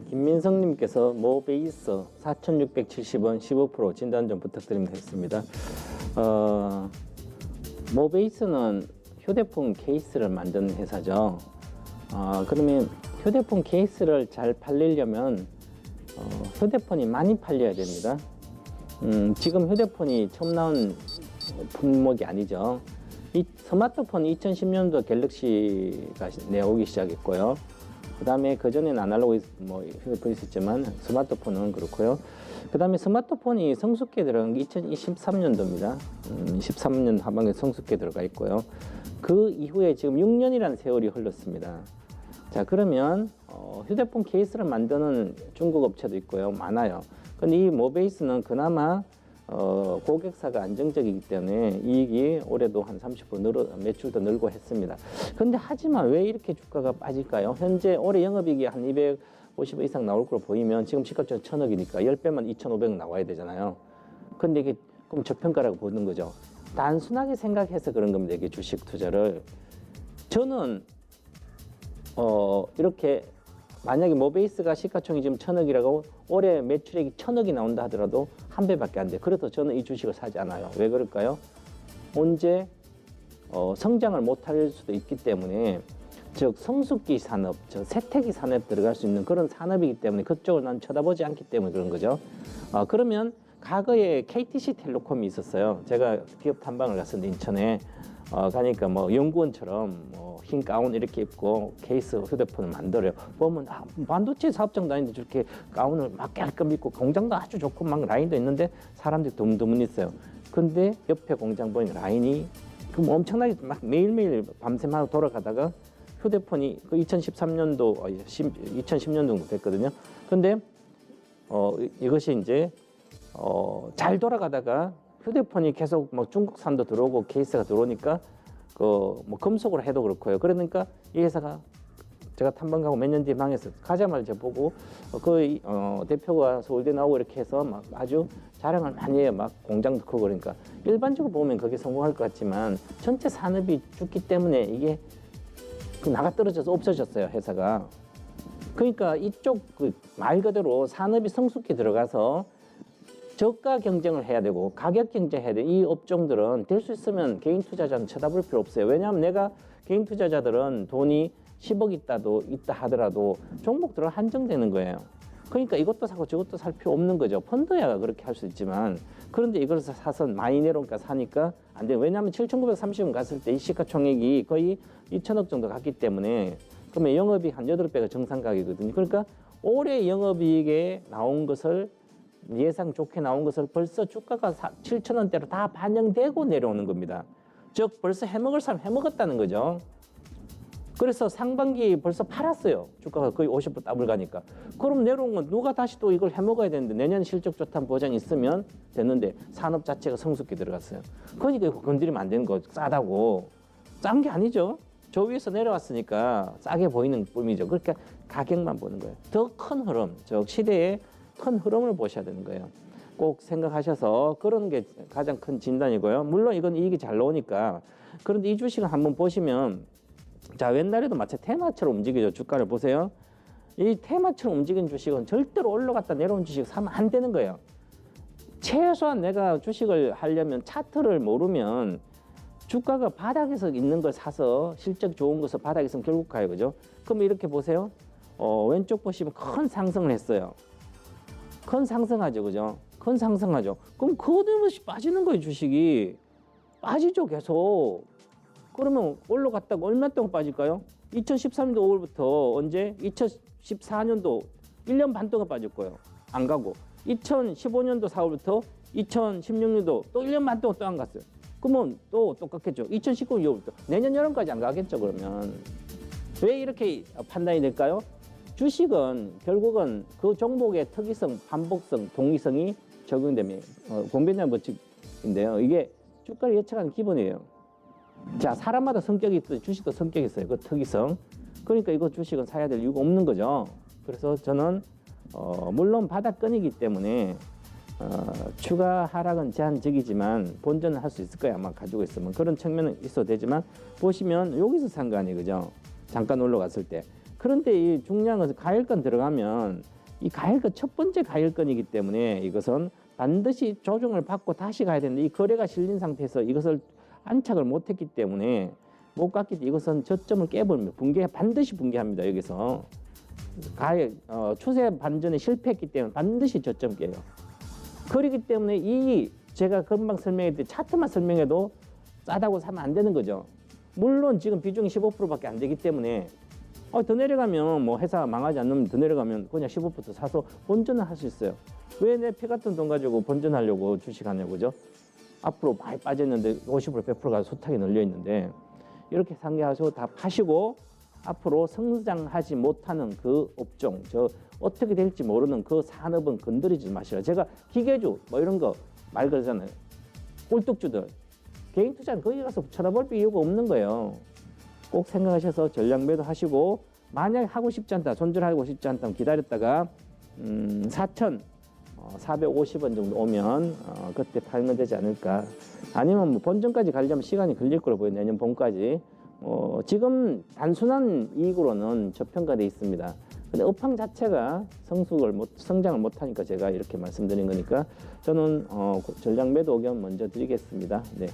김민성님께서 모베이스 4,670원 15% 진단 좀 부탁드리겠습니다. 모베이스는 휴대폰 케이스를 만드는 회사죠. 그러면 휴대폰 케이스를 잘 팔리려면 휴대폰이 많이 팔려야 됩니다. 지금 휴대폰이 처음 나온 품목이 아니죠. 이 스마트폰 2010년도 갤럭시가 내오기 시작했고요. 그 다음에 그전에는 아날로그 휴대폰이 있었지만 스마트폰은 그렇고요. 그 다음에 스마트폰이 성숙기에 들어간 게 2023년도입니다. 23년 하반기에 성숙기에 들어가 있고요. 그 이후에 지금 6년이라는 세월이 흘렀습니다. 자, 그러면 휴대폰 케이스를 만드는 중국 업체도 있고요. 많아요. 근데 이 모베이스는 그나마 고객사가 안정적이기 때문에 이익이 올해도 한 30% 매출도 늘고 했습니다. 근데 하지만 왜 이렇게 주가가 빠질까요? 현재 올해 영업이익이 한 250억 이상 나올 걸로 보이면 지금 시가총액 1,000억이니까 10배만 2,500억 나와야 되잖아요. 근데 이게 그럼 저평가라고 보는 거죠. 단순하게 생각해서 그런 겁니다. 이게 주식 투자를. 저는 이렇게 만약에 모베이스가 시가총액이 지금 1,000억이라고 올해 매출액이 1,000억이 나온다 하더라도 한 배밖에 안 돼. 그래서 저는 이 주식을 사지 않아요. 왜 그럴까요? 언제 성장을 못할 수도 있기 때문에, 즉 성숙기 산업, 즉 세태기 산업에 들어갈 수 있는 그런 산업이기 때문에 그쪽을 난 쳐다보지 않기 때문에 그런 거죠. 그러면 과거에 KTC텔레콤이 있었어요. 제가 기업 탐방을 갔었는데 인천에 가니까 뭐 연구원처럼 흰 가운 이렇게 입고 케이스 휴대폰을 만들어요. 보면 반도체 사업장 다니는데 저렇게 가운을 막 깔끔 입고 공장도 아주 좋고 막 라인도 있는데 사람들이 드문드문 있어요. 근데 옆에 공장 보니까 라인이 그럼 엄청나게 막 매일매일 밤새마다 돌아가다가 휴대폰이 그 2013년도 2010년 정도 됐거든요. 근데 이것이 이제 잘 돌아가다가 휴대폰이 계속 뭐 중국산도 들어오고 케이스가 들어오니까 뭐 금속으로 해도 그렇고요. 그러니까 이 회사가 제가 탐방 가고 몇 년 뒤에 망해서 가자마자 보고 대표가 서울대 나오고 이렇게 해서 막 아주 자랑을 많이 해요. 막 공장도 크고 그러니까 일반적으로 보면 그게 성공할 것 같지만 전체 산업이 죽기 때문에 이게 나가 떨어져서 없어졌어요. 회사가. 그러니까 이쪽 말 그대로 산업이 성숙기 들어가서 저가 경쟁을 해야 되고 가격 경쟁해야 돼. 이 업종들은 될 수 있으면 개인 투자자는 쳐다볼 필요 없어요. 왜냐하면 내가 개인 투자자들은 돈이 10억 있다 하더라도 종목들은 한정되는 거예요. 그러니까 이것도 사고 저것도 살 필요 없는 거죠. 펀드야 그렇게 할 수 있지만 그런데 이걸 사서 많이 내려오니까 사니까 안 돼요. 왜냐하면 7,930원 갔을 때 이 시가총액이 거의 2천억 정도 갔기 때문에 그러면 영업이익 한 8배가 정상 가격이거든요. 그러니까 올해 영업이익에 나온 것을 예상 좋게 나온 것을 벌써 주가가 7,000원대로 다 반영되고 내려오는 겁니다. 즉 벌써 해먹을 사람 해먹었다는 거죠. 그래서 상반기 벌써 팔았어요. 주가가 거의 50% 더블 가니까. 그럼 내려온 건 누가 다시 또 이걸 해먹어야 되는데 내년 실적 좋다는 보장이 있으면 됐는데 산업 자체가 성숙기 들어갔어요. 그러니까 이거 건드리면 안 되는 거 싸다고. 싼 게 아니죠. 저 위에서 내려왔으니까 싸게 보이는 뿐이죠. 그러니까 가격만 보는 거예요. 더 큰 흐름, 즉 시대의 큰 흐름을 보셔야 되는 거예요. 꼭 생각하셔서 그런 게 가장 큰 진단이고요. 물론 이건 이익이 잘 나오니까. 그런데 이 주식을 한번 보시면 자, 옛날에도 마치 테마처럼 움직이죠. 주가를 보세요. 이 테마처럼 움직이는 주식은 절대로 올라갔다 내려온 주식 사면 안 되는 거예요. 최소한 내가 주식을 하려면 차트를 모르면 주가가 바닥에서 있는 걸 사서 실적 좋은 것을 바닥에 있으면 결국 가요. 그죠? 그럼 이렇게 보세요. 왼쪽 보시면 큰 상승을 했어요. 큰 상승하죠. 그죠? 큰 상승하죠. 그럼 거침없이 빠지는 거예요. 주식이. 빠지죠. 계속. 그러면 올라갔다가 얼마 동안 빠질까요? 2013년도 5월부터 언제? 2014년도 1년 반 동안 빠졌고요. 안 가고. 2015년도 4월부터 2016년도 또 1년 반 동안 또 안 갔어요. 그러면 또 똑같겠죠. 2019년 2월부터 내년 여름까지 안 가겠죠. 그러면. 왜 이렇게 판단이 될까요? 주식은 결국은 그 종목의 특이성, 반복성, 동의성이 적용되면 공변량 법칙인데요. 이게 주가를 예측하는 기본이에요. 자, 사람마다 성격이 있듯이 주식도 성격이 있어요. 그 특이성. 그러니까 이거 주식은 사야 될 이유가 없는 거죠. 그래서 저는 물론 바닥권이기 때문에 추가 하락은 제한적이지만 본전은 할 수 있을 거야. 아마 가지고 있으면. 그런 측면은 있어도 되지만 보시면 여기서 산 거 아니에요. 그죠? 잠깐 올라갔을 때. 그런데 이 중요한 것은 가일권 들어가면 이 가일권 첫 번째 가일권이기 때문에 이것은 반드시 조정을 받고 다시 가야 되는데 이 거래가 실린 상태에서 이것을 안착을 못했기 때문에 못 갔기 때문에 이것은 저점을 깨버립니다. 반드시 붕괴합니다. 여기서 추세 반전에 실패했기 때문에 반드시 저점 깨요. 그렇기 때문에 이 제가 금방 설명했듯이 차트만 설명해도 싸다고 사면 안 되는 거죠. 물론 지금 비중이 15%밖에 안 되기 때문에 더 내려가면 뭐 회사 망하지 않으면 더 내려가면 그냥 15% 사서 본전을 할 수 있어요. 왜 내 피 같은 돈 가지고 본전하려고 주식하냐고 그죠? 앞으로 많이 빠졌는데 50% 100%가 숱하게 널려 있는데 이렇게 상기하시고 다 파시고 앞으로 성장하지 못하는 그 업종, 어떻게 될지 모르는 그 산업은 건드리지 마시라. 제가 기계주 뭐 이런 거 말 그러잖아요. 꿀뚝주들 개인 투자는 거기 가서 쳐다볼 이유가 없는 거예요. 꼭 생각하셔서 전략 매도하시고 만약 하고 싶지 않다, 손절하고 싶지 않다면 기다렸다가 4,450원 정도 오면 그때 팔면 되지 않을까. 아니면 뭐 본전까지 가려면 시간이 걸릴 거로 보여요. 내년 봄까지. 지금 단순한 이익으로는 저평가돼 있습니다. 근데 업황 자체가 성장을 못하니까 제가 이렇게 말씀드린 거니까 저는 전략 매도 의견 먼저 드리겠습니다. 네.